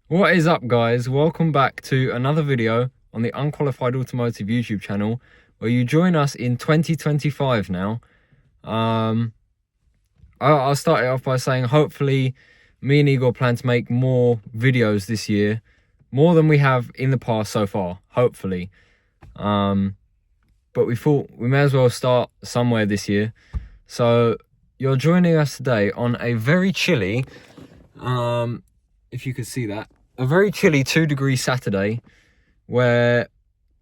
What is up, guys? Welcome back to another video on the Unqualified Automotive YouTube channel, where you join us in 2025 now. I'll start it off by saying hopefully me and Igor plan to make more videos this year, more than we have in the past so far, hopefully. But we thought we may as well start somewhere this year. So you're joining us today on a very chilly, if you could see that, a very chilly 2-degree Saturday, where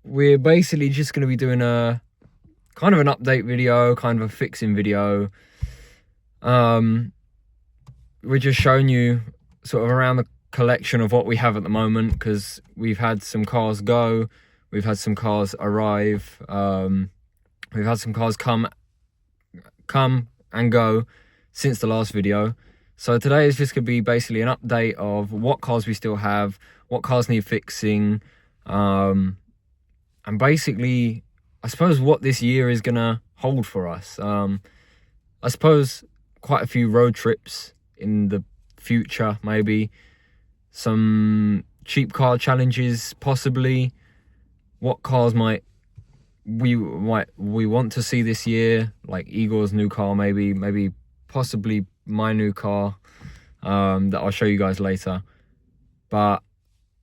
we're basically just going to be doing a kind of an update video, kind of a fixing video. We're just showing you sort of around the collection of what we have at the moment, because we've had some cars go, we've had some cars arrive, we've had some cars come and go since the last video. So today is just going to be basically an update of what cars we still have, what cars need fixing, and basically, I suppose, what this year is going to hold for us. I suppose quite a few road trips in the future, maybe. Some cheap car challenges, possibly. What cars we want to see this year, like Igor's new car, maybe possibly my new car, that I'll show you guys later. But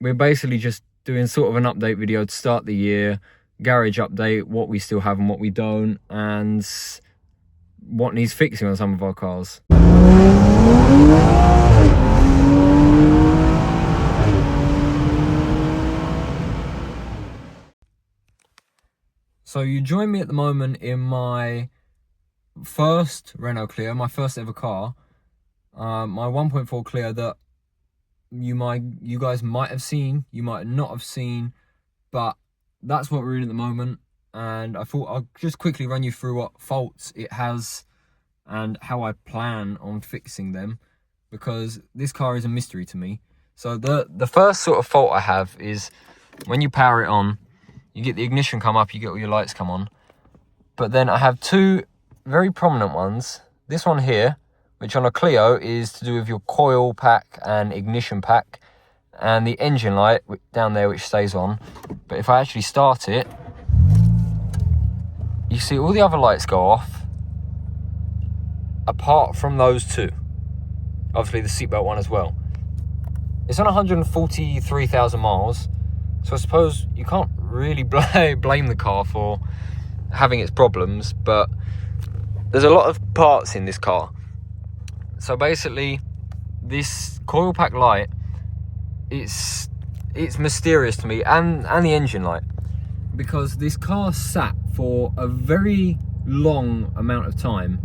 we're basically just doing sort of an update video to start the year, garage update, what we still have and what we don't, and what needs fixing on some of our cars. So you join me at the moment in my first Renault Clio, my first ever car, my 1.4 Clio that you guys might have seen, you might not have seen, but that's what we're in at the moment. And I thought I'll just quickly run you through what faults it has and how I plan on fixing them, because this car is a mystery to me. So the first sort of fault I have is when you power it on, you get the ignition come up, you get all your lights come on. But then I have two very prominent ones. This one here, which on a Clio is to do with your coil pack and ignition pack, and the engine light down there, which stays on. But if I actually start it, you see all the other lights go off, apart from those two. Obviously the seatbelt one as well. It's on 143,000 miles, so I suppose you can't really blame the car for having its problems, but there's a lot of parts in this car. So basically, this coil pack light, it's mysterious to me, and the engine light, because this car sat for a very long amount of time.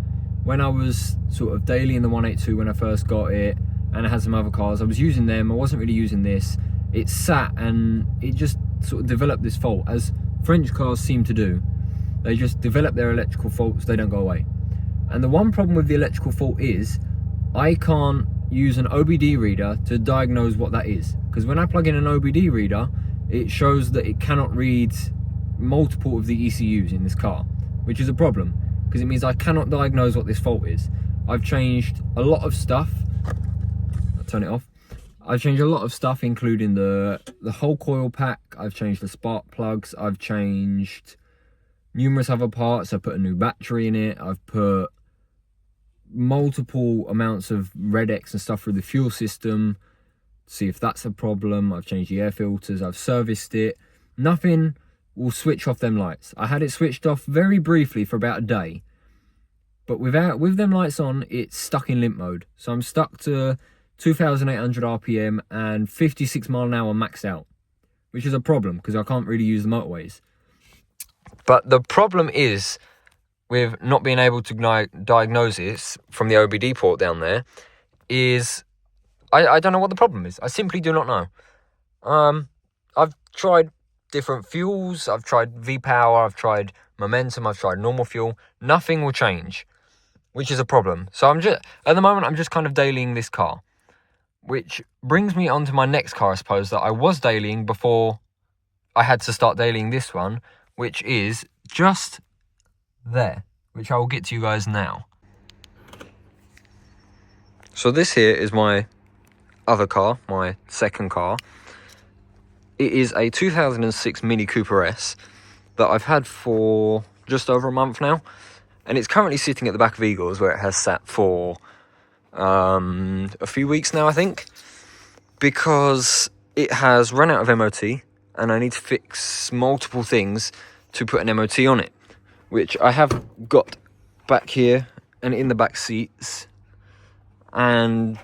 When I was sort of daily in the 182 when I first got it, and I had some other cars, I was using them, I wasn't really using this. It sat and it just sort of developed this fault, as French cars seem to do. They just develop their electrical faults, they don't go away. And the one problem with the electrical fault is I can't use an OBD reader to diagnose what that is, because when I plug in an OBD reader, it shows that it cannot read multiple of the ECUs in this car, which is a problem, because it means I cannot diagnose what this fault is. I've changed a lot of stuff. I'll turn it off. I've changed a lot of stuff, including the whole coil pack. I've changed the spark plugs. I've changed numerous other parts. I've put a new battery in it. I've put multiple amounts of Red-X and stuff through the fuel system to see if that's a problem. I've changed the air filters. I've serviced it. Nothing will switch off them lights. I had it switched off very briefly for about a day, but with them lights on, it's stuck in limp mode. So I'm stuck to 2,800 RPM and 56 mile an hour maxed out, which is a problem because I can't really use the motorways. But the problem is with not being able to diagnose it from the OBD port down there is I don't know what the problem is. I simply do not know. I've tried different fuels. I've tried V-Power, I've tried Momentum, I've tried normal fuel. Nothing will change, which is a problem. So at the moment, I'm just kind of dailying this car, which brings me on to my next car, I suppose, that I was dailying before I had to start dailying this one, which is just there, which I will get to you guys now. So this here is my other car, my second car. It is a 2006 Mini Cooper S that I've had for just over a month now. And it's currently sitting at the back of Eagles, where it has sat for a few weeks now, I think. Because it has run out of MOT, and I need to fix multiple things to put an MOT on it. Which I have got back here and in the back seats. And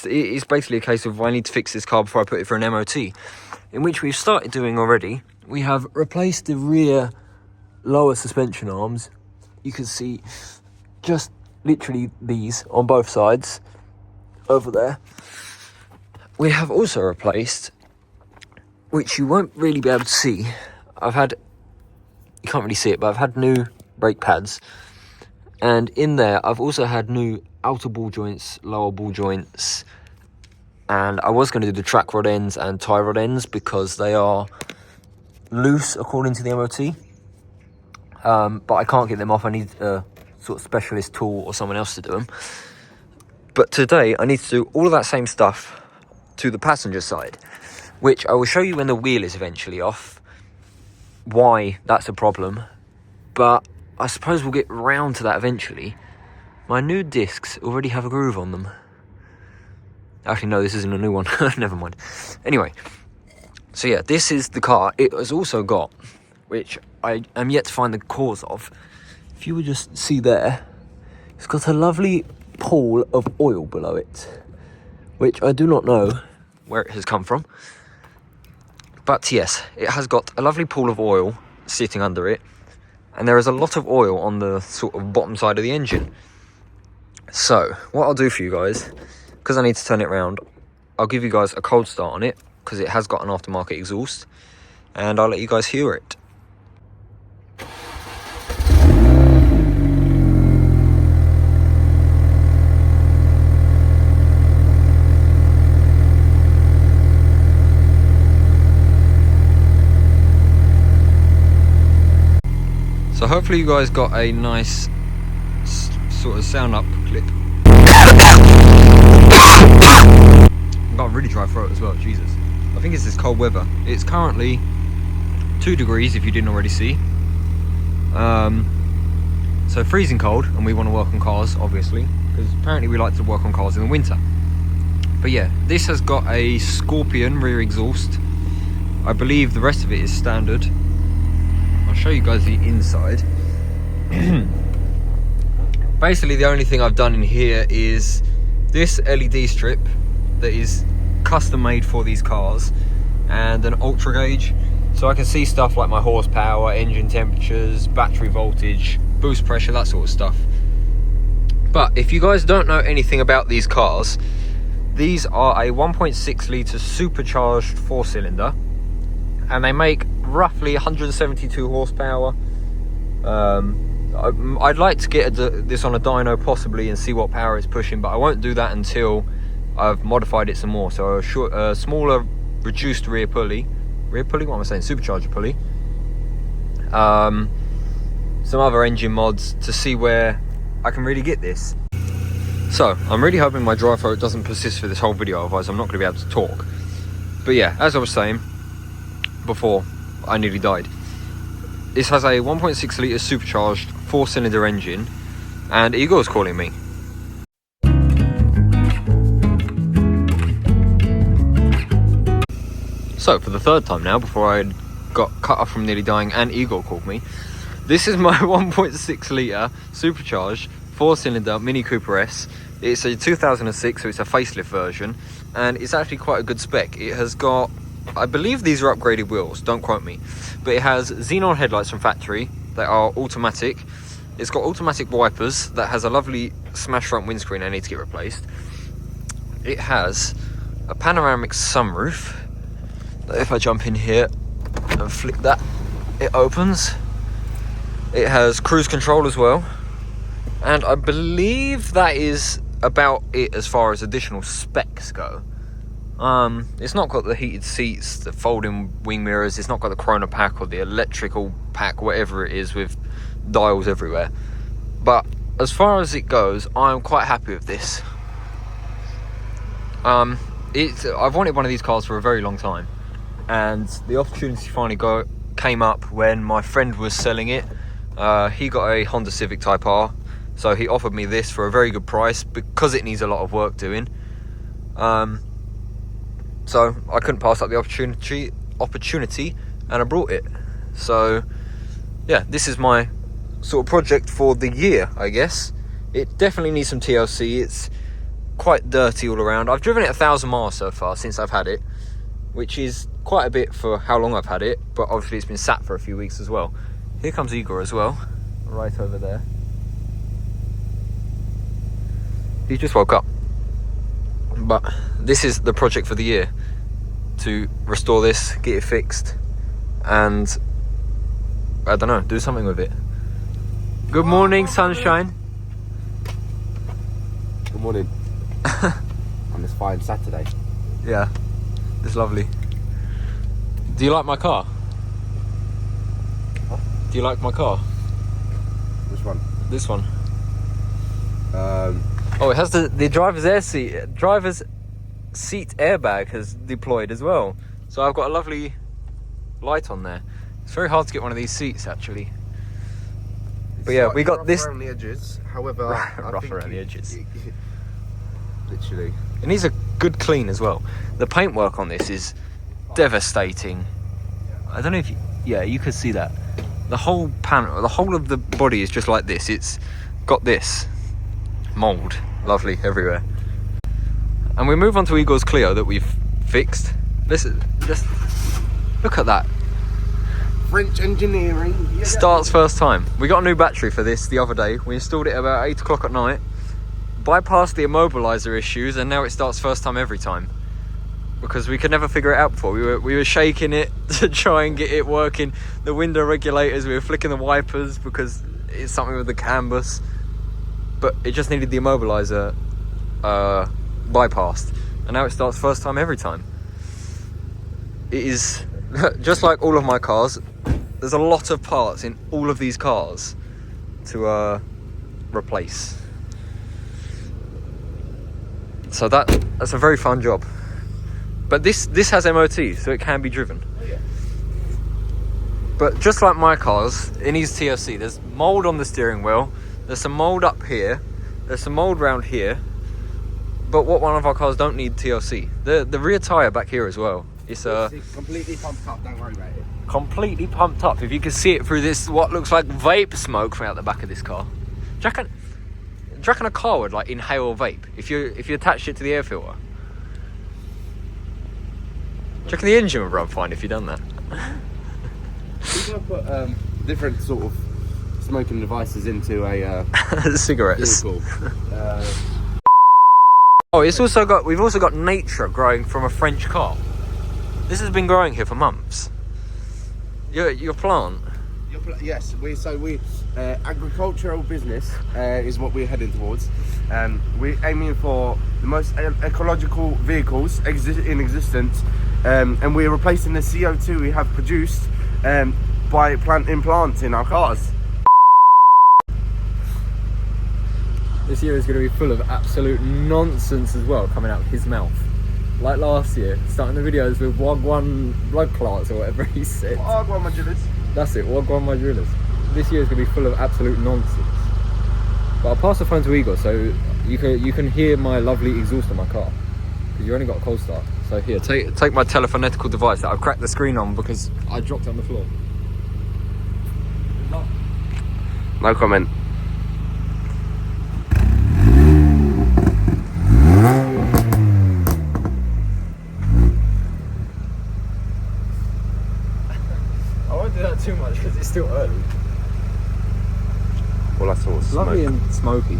it is basically a case of I need to fix this car before I put it for an MOT. In which we've started doing already. We have replaced the rear lower suspension arms. You can see just literally these on both sides over there. We have also replaced, which you won't really be able to see, you can't really see it, but I've had new brake pads. And in there, I've also had new outer ball joints, lower ball joints. And I was going to do the track rod ends and tie rod ends because they are loose according to the MOT. But I can't get them off. I need a sort of specialist tool or someone else to do them. But today I need to do all of that same stuff to the passenger side, which I will show you when the wheel is eventually off, why that's a problem. But I suppose we'll get round to that eventually. My new discs already have a groove on them. Actually, no, this isn't a new one. Never mind. Anyway, so yeah, this is the car. It has also got, which I am yet to find the cause of. If you would just see there, it's got a lovely pool of oil below it, which I do not know where it has come from. But yes, it has got a lovely pool of oil sitting under it, and there is a lot of oil on the sort of bottom side of the engine. So, what I'll do for you guys, because I need to turn it around, I'll give you guys a cold start on it, because it has got an aftermarket exhaust, and I'll let you guys hear it. So hopefully you guys got a nice sort of sound up clip. I've got a really dry throat as well, Jesus. I think it's this cold weather. It's currently 2 degrees, if you didn't already see. So freezing cold, and we want to work on cars, obviously, because apparently we like to work on cars in the winter. But yeah, this has got a Scorpion rear exhaust. I believe the rest of it is standard. I'll show you guys the inside. Basically, the only thing I've done in here is this LED strip that is custom made for these cars, and an ultra gauge, so I can see stuff like my horsepower, engine temperatures, battery voltage, boost pressure, that sort of stuff. But if you guys don't know anything about these cars, these are a 1.6 litre supercharged 4-cylinder, and they make roughly 172 horsepower. I'd like to get this on a dyno possibly and see what power it's pushing, but I won't do that until I've modified it some more. So a smaller reduced rear pulley, what am I saying, supercharger pulley, some other engine mods to see where I can really get this. So I'm really hoping my dry throat doesn't persist for this whole video, otherwise I'm not going to be able to talk. But yeah, as I was saying before I nearly died, this has a 1.6 litre supercharged 4-cylinder engine, and Eagle's calling me. So for the third time now, before I got cut off from nearly dying and Eagle called me, this is my 1.6 litre supercharged 4-cylinder Mini Cooper S. It's a 2006, so it's a facelift version, and it's actually quite a good spec. It has got, I believe these are upgraded wheels, don't quote me, but it has xenon headlights from factory that are automatic. It's got automatic wipers that has a lovely smash front windscreen that needs to get replaced. It has a panoramic sunroof that if I jump in here and flick that, it opens. It has cruise control as well, and I believe that is about it as far as additional specs go. It's not got the heated seats, the folding wing mirrors, it's not got the Corona pack or the electrical pack, whatever it is, with dials everywhere. But as far as it goes, I'm quite happy with this. I've wanted one of these cars for a very long time, and the opportunity finally came up when my friend was selling it. He got a Honda Civic Type R, so he offered me this for a very good price because it needs a lot of work doing. So I couldn't pass up the opportunity, and I brought it. So yeah, this is my sort of project for the year, I guess. It definitely needs some TLC. It's quite dirty all around. I've driven it 1,000 miles so far since I've had it, which is quite a bit for how long I've had it, but obviously it's been sat for a few weeks as well. Here comes Igor as well, right over there. He just woke up. But this is the project for the year, to restore this, get it fixed, and I don't know, do something with it. Good morning, sunshine. Good morning. On this fine Saturday. Yeah, it's lovely. Do you like my car? Huh? Do you like my car? Which one? This one. Oh, it has the driver's seat airbag has deployed as well. So I've got a lovely light on there. It's very hard to get one of these seats actually. But yeah, we got this around the edges. However, rough around the edges. Literally. It needs a good clean as well. The paintwork on this is devastating. I don't know if you could see that. The whole panel, the whole of the body is just like this. It's got this mould, lovely everywhere. And we move on to Igor's Clio that we've fixed. Listen, just look at that. French engineering. Yeah. Starts first time. We got a new battery for this the other day. We installed it about 8 o'clock at night. Bypassed the immobilizer issues, and now it starts first time every time. Because we could never figure it out before. We were shaking it to try and get it working. The window regulators, we were flicking the wipers because it's something with the canvas. But it just needed the immobilizer bypassed. And now it starts first time every time. It is, just like all of my cars, there's a lot of parts in all of these cars to replace. So that's a very fun job. But this has MOT, so it can be driven. Oh, yeah. But just like my cars, it needs TLC. There's mould on the steering wheel. There's some mould up here. There's some mould round here. But what one of our cars don't need TLC? The rear tyre back here as well. It's completely pumped up, don't worry about it. Completely pumped up. If you can see it through this, what looks like vape smoke from out the back of this car. Do you reckon a car would like inhale vape if you attached it to the air filter? Do you reckon the engine would run fine if you done that? We're going to put different sort of smoking devices into a cigarettes. vehicle. Oh, we've also got nature growing from a French car. This has been growing here for months. Your plant. Yes, agricultural business is what we're heading towards. We're aiming for the most ecological vehicles in existence, and we're replacing the CO2 we have produced by planting plants in our cars. This year is going to be full of absolute nonsense as well coming out of his mouth. Like last year, starting the videos with Wagwan blood clots or whatever he said. Wagwan my drillers. That's it, Wagwan my drillers. This year is going to be full of absolute nonsense. But I'll pass the phone to Igor so you can hear my lovely exhaust on my car. Because you only got a cold start. So here, take my telephonetical device that I've cracked the screen on because I dropped it on the floor. No comment. I won't do that too much because it's still early. Well, I saw smoke. Lovely and smoky.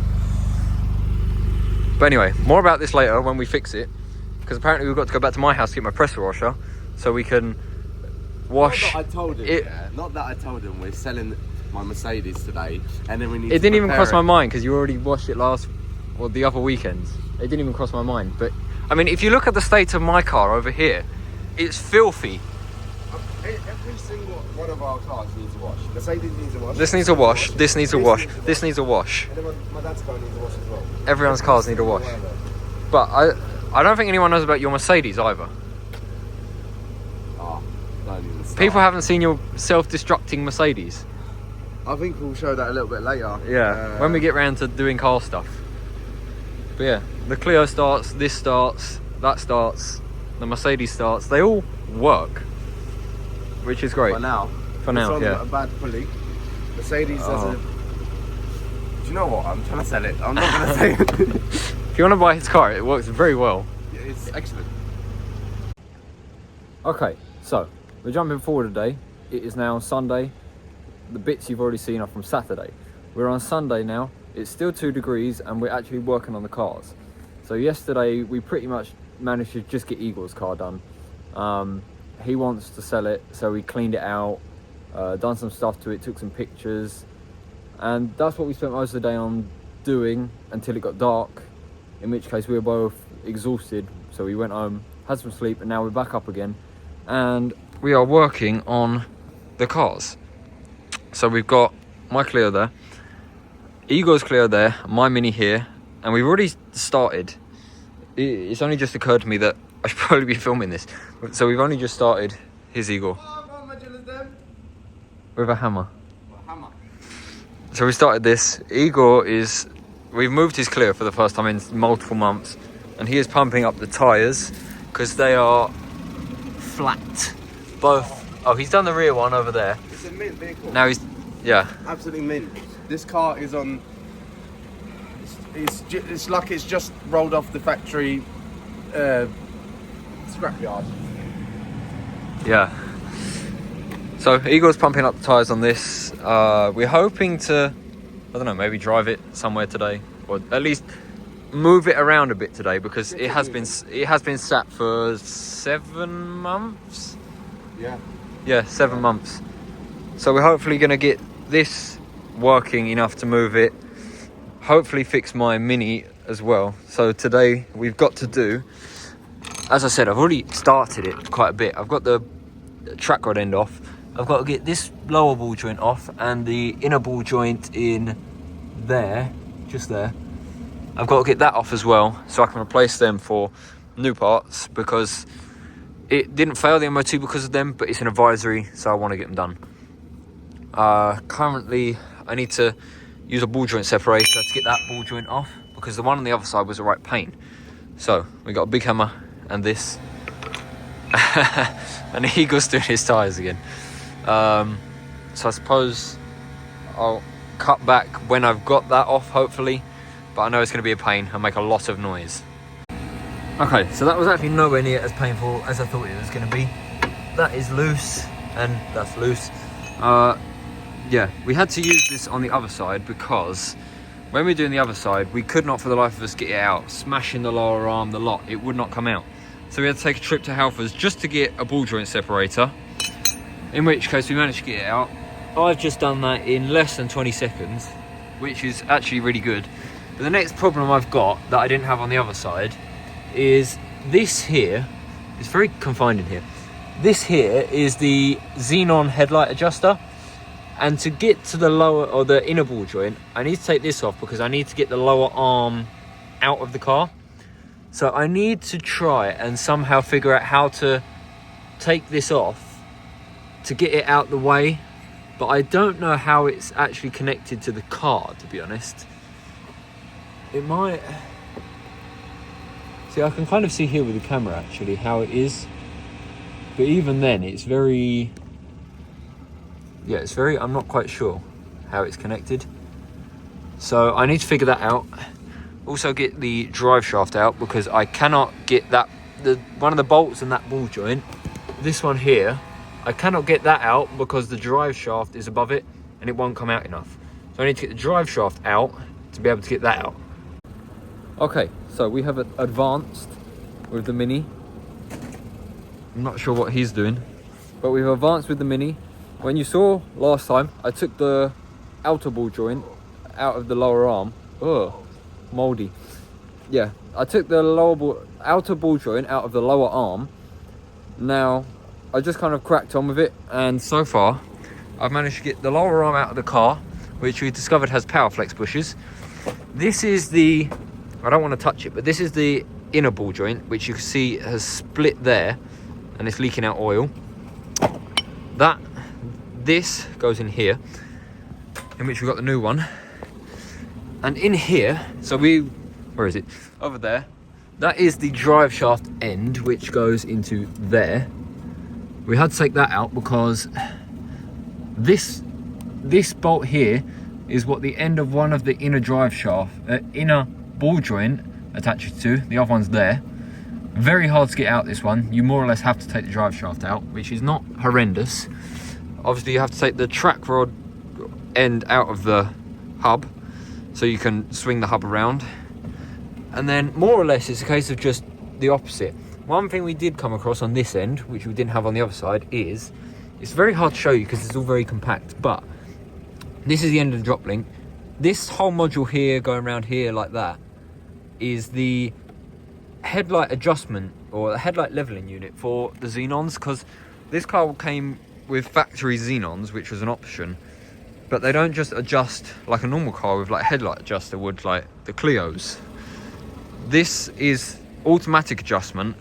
But anyway, more about this later when we fix it. Because apparently we've got to go back to my house to get my pressure washer so we can wash. Not that I told him. It, yeah. Not that I told him we're selling my Mercedes today, and then we need. It didn't even cross my mind because you already washed it the other weekends. It didn't even cross my mind. But I mean, if you look at the state of my car over here, it's filthy. Every single one of our cars needs a wash. Mercedes needs a wash. This needs a wash. This needs a wash. This needs a wash. And then my dad's car needs a wash as well. Everyone's cars need a wash. But I don't think anyone knows about your Mercedes either. Oh, don't even start. People haven't seen your self-destructing Mercedes. I think we'll show that a little bit later. Yeah, when we get round to doing car stuff. But yeah, the Clio starts, this starts, that starts, the Mercedes starts. They all work, which is great. For now. For now, it's on yeah. a bad pulley. Mercedes has a... Do you know what? I'm trying to sell it. I'm not going to say it. If you want to buy his car, it works very well. Yeah, it's excellent. Okay, so we're jumping forward today. It is now Sunday. The bits you've already seen are from Saturday. We're on Sunday now. It's still 2 degrees and we're actually working on the cars. So yesterday we pretty much managed to just get Igor's car done. He wants to sell it, so we cleaned it out, done some stuff to it, took some pictures, and that's what we spent most of the day on doing until it got dark, in which case we were both exhausted, so we went home, had some sleep, and now we're back up again and we are working on the cars. So we've got my Clio there, Igor's Clio there, my Mini here, and we've already started. It's only just occurred to me that I should probably be filming this. So we've only just started his Igor with a hammer. So we started this. Igor is, we've moved his Clio for the first time in multiple months, and he is pumping up the tyres because they are flat. Both. Oh, he's done the rear one over there. It's a mint vehicle. Now he's, yeah. Absolutely mint. This car is on... It's like it's just rolled off the factory scrapyard. Yeah. So Igor's pumping up the tyres on this. We're hoping to, I don't know, maybe drive it somewhere today, or at least move it around a bit today, because it has been sat for 7 months. Yeah, 7 months. So we're hopefully going to get this working enough to move it. Hopefully fix my Mini as well. So today we've got to do, as I said, I've already started it quite a bit. I've got the track rod end off. I've got to get this lower ball joint off and the inner ball joint in there, just there. I've got to get that off as well, so I can replace them for new parts, because it didn't fail the MOT because of them, but it's an advisory, so I want to get them done. Currently, I need to use a ball joint separator to get that ball joint off, because the one on the other side was a right pain. So we got a big hammer and this, and Igor's doing his tyres again. So I suppose I'll cut back when I've got that off, hopefully, but I know it's going to be a pain and make a lot of noise. Okay, so that was actually nowhere near as painful as I thought it was going to be. That is loose, and that's loose. Yeah, we had to use this on the other side because when we were doing the other side, we could not for the life of us get it out. Smashing the lower arm, the lot, it would not come out. So we had to take a trip to Halfords just to get a ball joint separator, in which case we managed to get it out. I've just done that in less than 20 seconds, which is actually really good. But the next problem I've got that I didn't have on the other side is this here. It's very confined in here. This here is the xenon headlight adjuster. And to get to the lower, or the inner ball joint, I need to take this off because I need to get the lower arm out of the car. So I need to try and somehow figure out how to take this off to get it out the way. But I don't know how it's actually connected to the car, to be honest. It might... See, I can kind of see here with the camera actually how it is. But even then, it's very... Yeah, it's very... I'm not quite sure how it's connected. So I need to figure that out. Also get the drive shaft out, because I cannot get that... one of the bolts in that ball joint, this one here, I cannot get that out because the drive shaft is above it and it won't come out enough. So I need to get the drive shaft out to be able to get that out. Okay, so we have advanced with the Mini. I'm not sure what he's doing, but we've advanced with the Mini. When you saw last time, I took the outer ball joint out of the lower arm. Ugh, moldy. Yeah, I took the outer ball joint out of the lower arm. Now, I just kind of cracked on with it, and so far, I've managed to get the lower arm out of the car, which we discovered has power flex bushes. This is the, I don't want to touch it, but this is the inner ball joint, which you can see has split there and it's leaking out oil. This goes in here, in which we've got the new one. And in here, so where is it? Over there. That is the drive shaft end, which goes into there. We had to take that out because this bolt here is what the end of one of the inner drive shaft, inner ball joint attaches to. The other one's there. Very hard to get out, this one. You more or less have to take the drive shaft out, which is not horrendous. Obviously you have to take the track rod end out of the hub so you can swing the hub around. And then more or less it's a case of just the opposite. One thing we did come across on this end, which we didn't have on the other side, is it's very hard to show you because it's all very compact, but this is the end of the drop link. This whole module here going around here like that is the headlight adjustment or the headlight leveling unit for the Xenons, because this car came with factory Xenons, which was an option, but they don't just adjust like a normal car with like a headlight adjuster would, like the Clios. This is automatic adjustment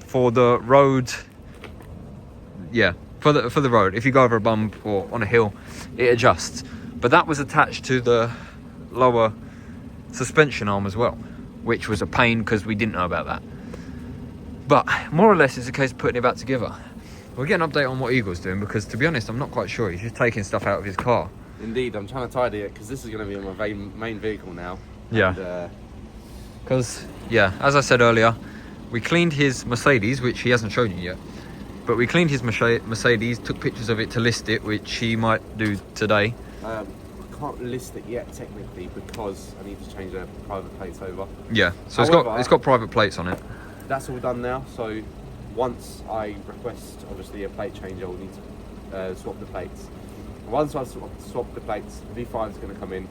for the road. Yeah, for the road. If you go over a bump or on a hill, it adjusts. But that was attached to the lower suspension arm as well, which was a pain because we didn't know about that. But more or less it's a case of putting it back together. We'll get an update on what Eagle's doing, because to be honest I'm not quite sure. He's just taking stuff out of his car. Indeed, I'm trying to tidy it because this is going to be my main vehicle now. Yeah. Because, yeah, as I said earlier, we cleaned his Mercedes, which he hasn't shown you yet. But we cleaned his Mercedes, took pictures of it to list it, which he might do today. I can't list it yet technically because I need to change the private plates over. Yeah, so However, it's got private plates on it. That's all done now, so once I request obviously a plate change, I will need to swap the plates. Once I swap the plates, the V5 is going to come in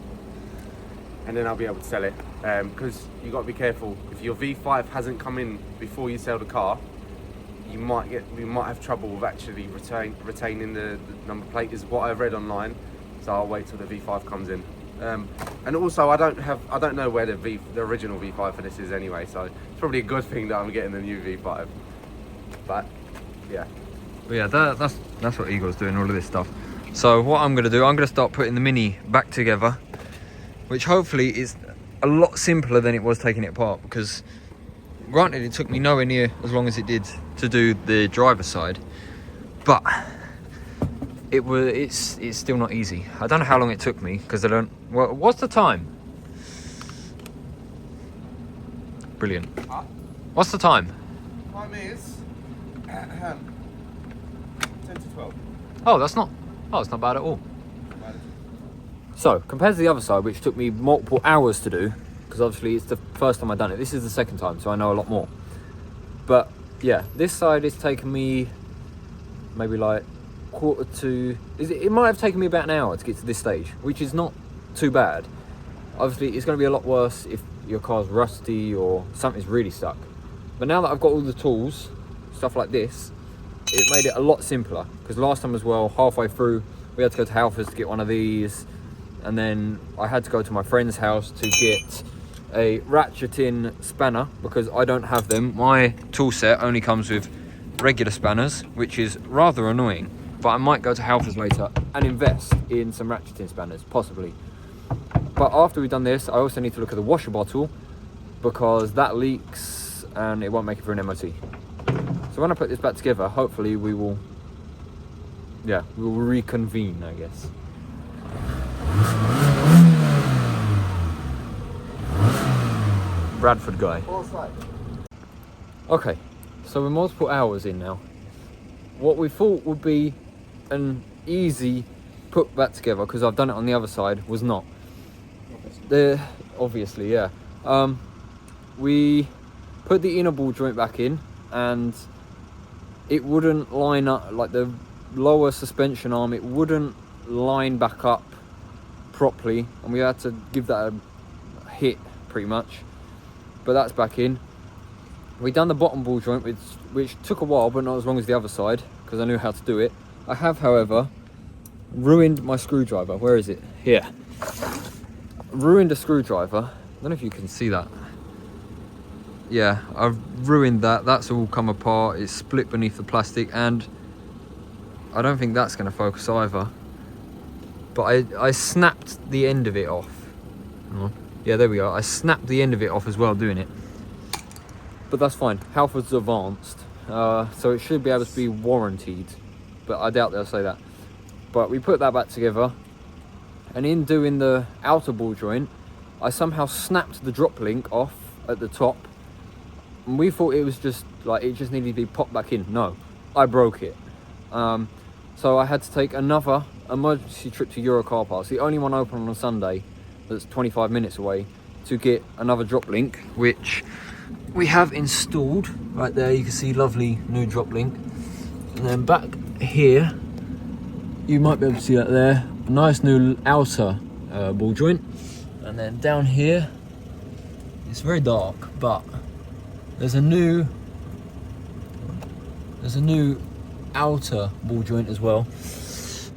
and then I'll be able to sell it, because you've got to be careful. If your V5 hasn't come in before you sell the car, we might have trouble with actually retaining the number plate, is what I've read online. So I'll wait till the V5 comes in. And also I don't know where the original V5 for this is anyway, so it's probably a good thing that I'm getting the new V5. But yeah. But yeah, that's what Eagle's doing, all of this stuff. So what I'm going to do, I'm going to start putting the Mini back together, which hopefully is a lot simpler than it was taking it apart, because granted it took me nowhere near as long as it did to do the driver's side, but it's still not easy. I don't know how long it took me, because what's the time? Brilliant. Huh? What's the time? Time is 10 to 12. Oh, it's not bad at all. So, compared to the other side, which took me multiple hours to do, because obviously it's the first time I've done it. This is the second time, so I know a lot more. But yeah, this side is taking me maybe like it might have taken me about an hour to get to this stage, which is not too bad. Obviously, it's going to be a lot worse if your car's rusty or something's really stuck. But now that I've got all the tools, stuff like this, it made it a lot simpler. Because last time as well, halfway through, we had to go to Halfords to get one of these. And then I had to go to my friend's house to get a ratcheting spanner, because I don't have them. My tool set only comes with regular spanners, which is rather annoying. But I might go to Halfords later and invest in some ratcheting spanners, possibly. But after we've done this, I also need to look at the washer bottle, because that leaks and it won't make it for an MOT. So when I put this back together, hopefully we will reconvene, I guess. Bradford guy. Okay, so we're multiple hours in now. What we thought would be an easy put back together, because I've done it on the other side, was not. Obviously, yeah. We put the inner ball joint back in and it wouldn't line up, like the lower suspension arm, it wouldn't line back up properly, and we had to give that a hit pretty much. But that's back in. We done the bottom ball joint, which took a while, but not as long as the other side, because I knew how to do it. I have, however, ruined my screwdriver. Where is it? Here. Ruined a screwdriver. I don't know if you can see that. yeah, I've ruined that. That's all come apart. It's split beneath the plastic, and I don't think that's going to focus either. But I snapped the end of it off. Hang on. Yeah, there we go. I snapped the end of it off as well doing it. But that's fine. Halford's advanced, so it should be able to be warranted. But I doubt they'll say that. But we put that back together, and in doing the outer ball joint, I somehow snapped the drop link off at the top, and we thought it was just like it just needed to be popped back in. No, I broke it. So I had to take another emergency trip to Euro Car Parts, the only one open on a Sunday that's 25 minutes away, to get another drop link, which we have installed. Right there, you can see lovely new drop link. And then back here, you might be able to see that there, a nice new outer ball joint. And then down here, it's very dark, but there's a new outer ball joint as well,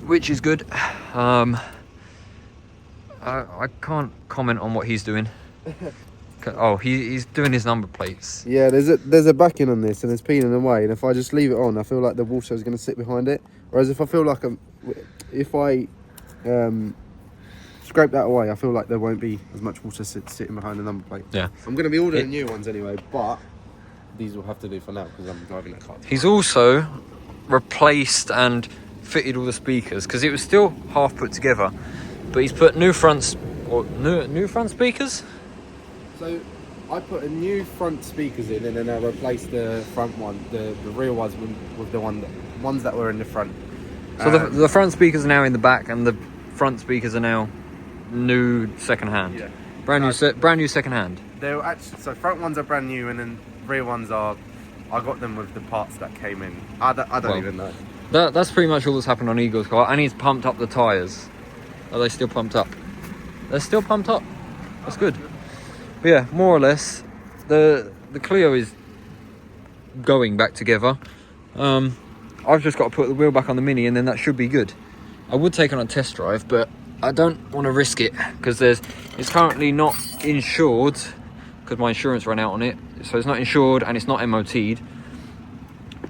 which is good. I can't comment on what he's doing. Oh, he's doing his number plates. Yeah, there's a backing on this and it's peeling away, and if I just leave it on, I feel like the water is going to sit behind it. Whereas if I feel like if I scrape that away, I feel like there won't be as much water sitting behind the number plate. Yeah. I'm going to be ordering new ones anyway, but these will have to do for now because I'm driving that car. He's also replaced and fitted all the speakers because it was still half put together, but he's put new front speakers. So I put a new front speakers in, and then I replaced the front one, the rear ones with the ones that were in the front. So the front speakers are now in the back, and the front speakers are now new second hand. Yeah. Brand new second hand. They're actually, so front ones are brand new, and then rear ones are, I got them with the parts that came in. I don't even know. That's pretty much all that's happened on Eagle's car, and he's pumped up the tyres. Are they still pumped up? They're still pumped up. That's good. But yeah, more or less, the Clio is going back together. I've just got to put the wheel back on the Mini, and then that should be good. I would take it on a test drive, but I don't want to risk it because it's currently not insured because my insurance ran out on it. So it's not insured and it's not MOT'd,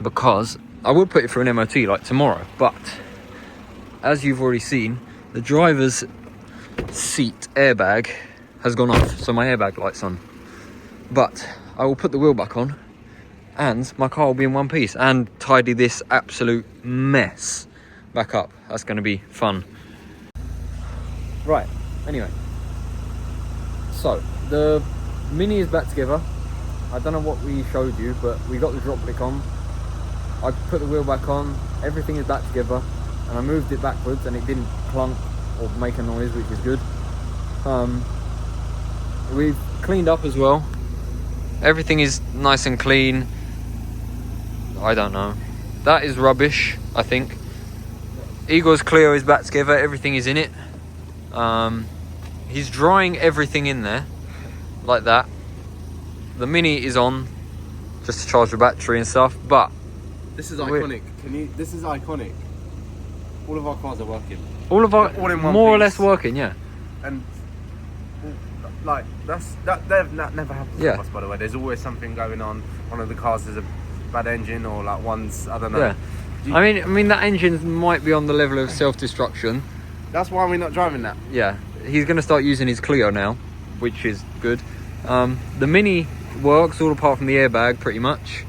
because I would put it for an MOT like tomorrow, but as you've already seen, the driver's seat airbag has gone off, so my airbag light's on. But I will put the wheel back on and my car will be in one piece and tidy this absolute mess back up. That's going to be fun. Right, anyway, so the Mini is back together. I don't know what we showed you, but we got the drop lick on. I put the wheel back on, everything is back together, and I moved it backwards and it didn't clunk or make a noise, which is good. We've cleaned up as well. Everything is nice and clean. I don't know. That is rubbish, I think. Igor's Clio is back together, everything is in it. He's drying everything in there, like that. The Mini is on, just to charge the battery and stuff, but... This is iconic. This is iconic. All of our cars are working. All of our, all in one more or piece. less working, yeah. And like that never happens to us, by the way. There's always something going on. One of the cars has a bad engine, or like one's, I don't know. Yeah. I mean that engine might be on the level of self-destruction. That's why we're not driving that. Yeah, he's going to start using his Clio now, which is good. The Mini works all apart from the airbag pretty much,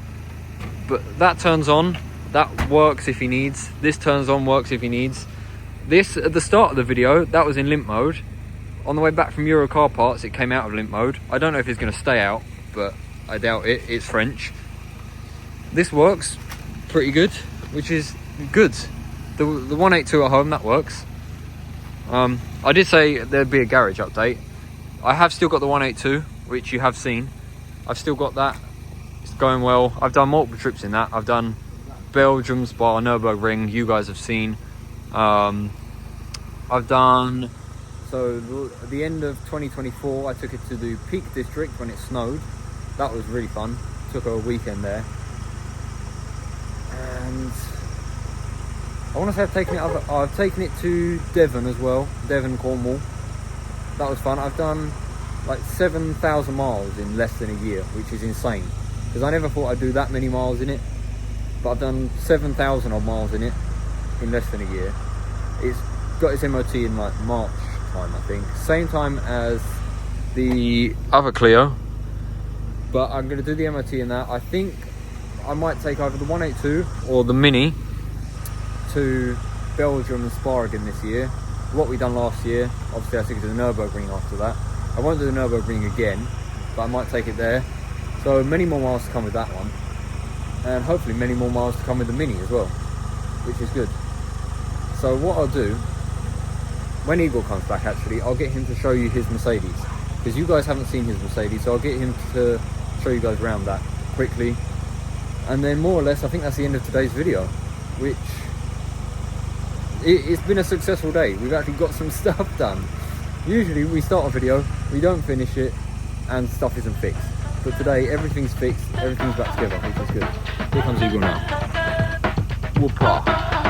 but that turns on, that works if he needs. This turns on, works if he needs. This, at the start of the video, that was in limp mode. On the way back from Euro Car Parts, it came out of limp mode. I don't know if it's going to stay out, but I doubt it. It's French. This works pretty good, which is good. The 182 at home, that works. I did say there'd be a garage update. I have still got the 182, which you have seen. I've still got that. It's going well. I've done multiple trips in that. I've done Belgium, Spa, Nürburgring. You guys have seen. I've done... So at the end of 2024, I took it to the Peak District when it snowed. That was really fun. Took a weekend there. And I want to say I've taken it to Devon as well. Devon, Cornwall. That was fun. I've done like 7,000 miles in less than a year, which is insane. Because I never thought I'd do that many miles in it, but I've done 7,000 odd miles in it in less than a year. It's got its MOT in like March time, I think. Same time as the other Clio, but I'm going to do the MOT in that. I think I might take either the 182 or the Mini to Belgium and Spa again this year. What we done last year, obviously I took it to the Nürburgring after that. I won't do the Nürburgring again, but I might take it there. So many more miles to come with that one, and hopefully many more miles to come with the Mini as well, which is good. So what I'll do, when Igor comes back actually, I'll get him to show you his Mercedes, because you guys haven't seen his Mercedes, so I'll get him to show you guys around that quickly. And then more or less, I think that's the end of today's video, which it's been a successful day. We've actually got some stuff done. Usually we start a video, we don't finish it, and stuff isn't fixed. But today everything's fixed, everything's back together, which is good. Here comes Igor now. Whoopah.